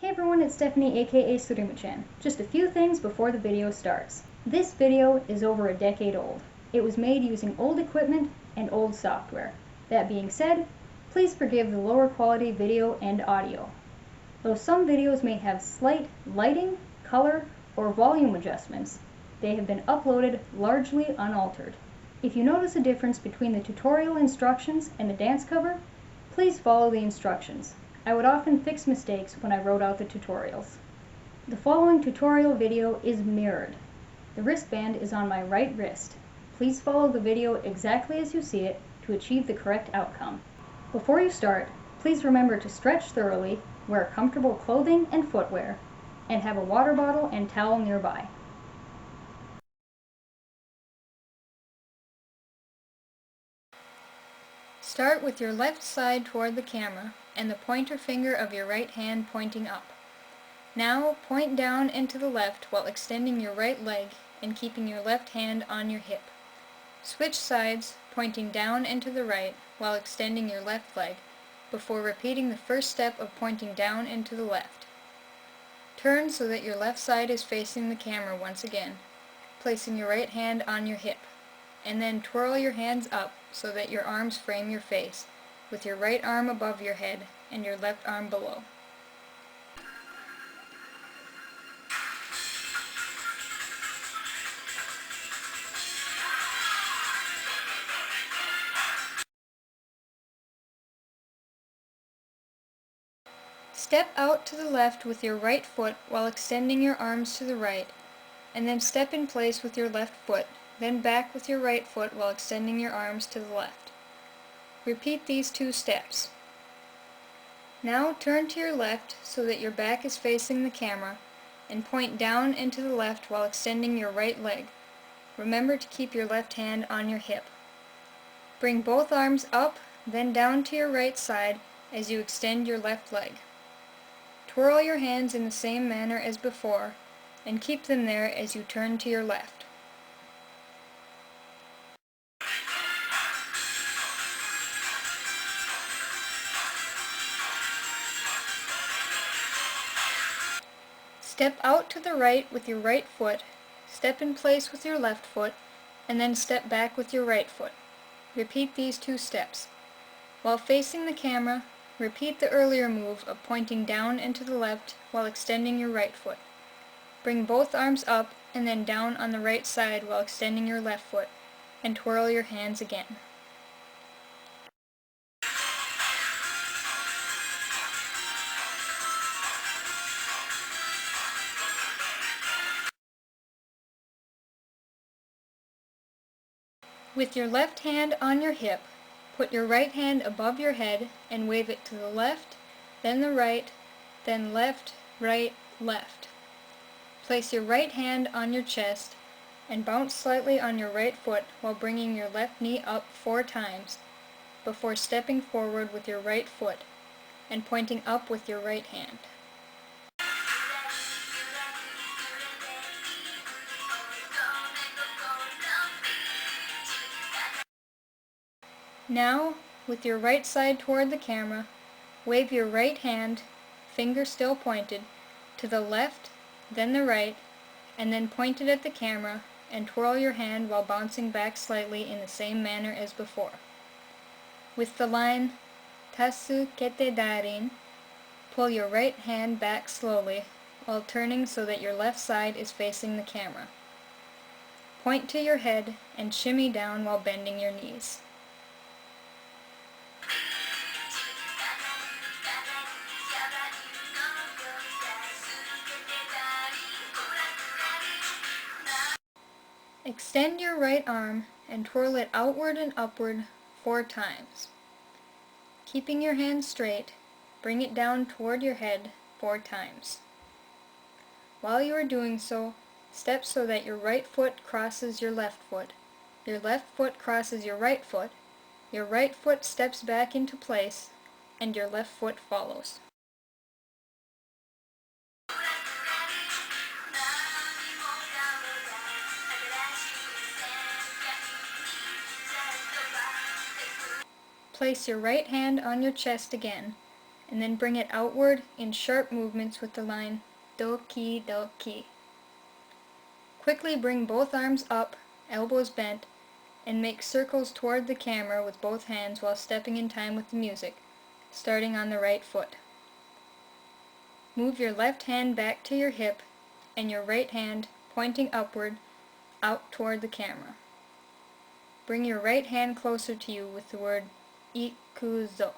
Hey everyone, it's Stephanie aka Surimuchan. Just a few things before the video starts. This video is over a decade old. It was made using old equipment and old software. That being said, please forgive the lower quality video and audio. Though some videos may have slight lighting, color, or volume adjustments, they have been uploaded largely unaltered. If you notice a difference between the tutorial instructions and the dance cover, please follow the instructions. I would often fix mistakes when I wrote out the tutorials. The following tutorial video is mirrored. The wristband is on my right wrist. Please follow the video exactly as you see it to achieve the correct outcome. Before you start, please remember to stretch thoroughly, wear comfortable clothing and footwear, and have a water bottle and towel nearby. Start with your left side toward the camera and the pointer finger of your right hand pointing up. Now point down and to the left while extending your right leg and keeping your left hand on your hip. Switch sides, pointing down and to the right while extending your left leg before repeating the first step of pointing down and to the left. Turn so that your left side is facing the camera once again, placing your right hand on your hip, and then twirl your hands up so that your arms frame your face, with your right arm above your head and your left arm below. Step out to the left with your right foot while extending your arms to the right, and then step in place with your left foot, then back with your right foot while extending your arms to the left. Repeat these 2 steps. Now turn to your left so that your back is facing the camera and point down and to the left while extending your right leg. Remember to keep your left hand on your hip. Bring both arms up, then down to your right side as you extend your left leg. Twirl your hands in the same manner as before and keep them there as you turn to your left. Step out to the right with your right foot, step in place with your left foot, and then step back with your right foot. Repeat these 2 steps. While facing the camera, repeat the earlier move of pointing down and to the left while extending your right foot. Bring both arms up and then down on the right side while extending your left foot, and twirl your hands again. With your left hand on your hip, put your right hand above your head and wave it to the left, then the right, then left, right, left. Place your right hand on your chest and bounce slightly on your right foot while bringing your left knee up 4 times before stepping forward with your right foot and pointing up with your right hand. Now, with your right side toward the camera, wave your right hand, finger still pointed, to the left, then the right, and then point it at the camera and twirl your hand while bouncing back slightly in the same manner as before. With the line, Tasu kete darin, pull your right hand back slowly while turning so that your left side is facing the camera. Point to your head and shimmy down while bending your knees. Extend your right arm and twirl it outward and upward 4 times. Keeping your hand straight, bring it down toward your head 4 times. While you are doing so, step so that your right foot crosses your left foot crosses your right foot steps back into place, and your left foot follows. Place your right hand on your chest again, and then bring it outward in sharp movements with the line doki doki. Quickly bring both arms up, elbows bent, and make circles toward the camera with both hands while stepping in time with the music, starting on the right foot. Move your left hand back to your hip and your right hand pointing upward out toward the camera. Bring your right hand closer to you with the word ikuzo.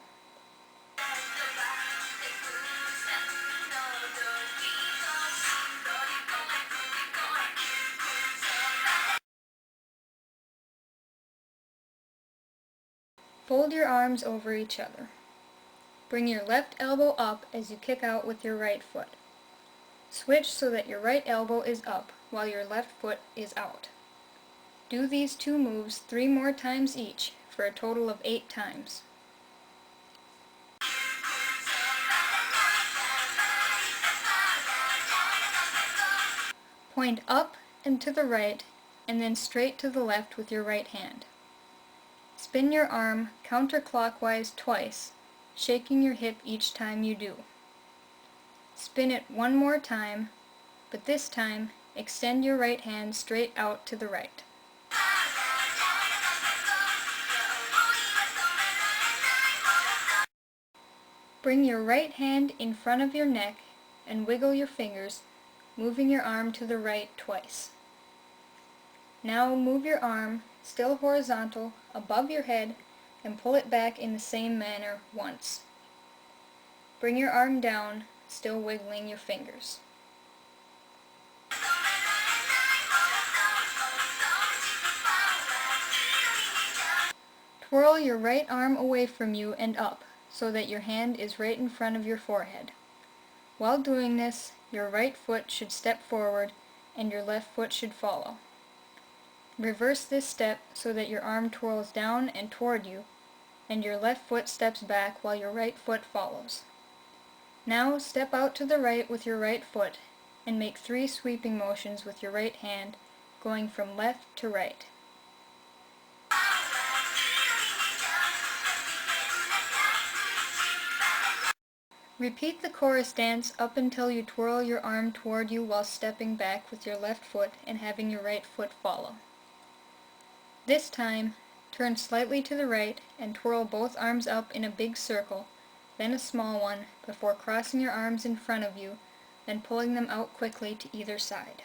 Fold your arms over each other. Bring your left elbow up as you kick out with your right foot. Switch so that your right elbow is up while your left foot is out. Do these two moves 3 more times each for a total of 8 times. Point up and to the right and then straight to the left with your right hand. Spin your arm counterclockwise twice, shaking your hip each time you do. Spin it 1 more time, but this time extend your right hand straight out to the right. Bring your right hand in front of your neck and wiggle your fingers, moving your arm to the right twice. Now move your arm, still horizontal, above your head and pull it back in the same manner once. Bring your arm down, still wiggling your fingers. Twirl your right arm away from you and up so that your hand is right in front of your forehead. While doing this, your right foot should step forward and your left foot should follow. Reverse this step so that your arm twirls down and toward you, and your left foot steps back while your right foot follows. Now step out to the right with your right foot and make 3 sweeping motions with your right hand, going from left to right. Repeat the chorus dance up until you twirl your arm toward you while stepping back with your left foot and having your right foot follow. This time, turn slightly to the right and twirl both arms up in a big circle, then a small one, before crossing your arms in front of you, then pulling them out quickly to either side.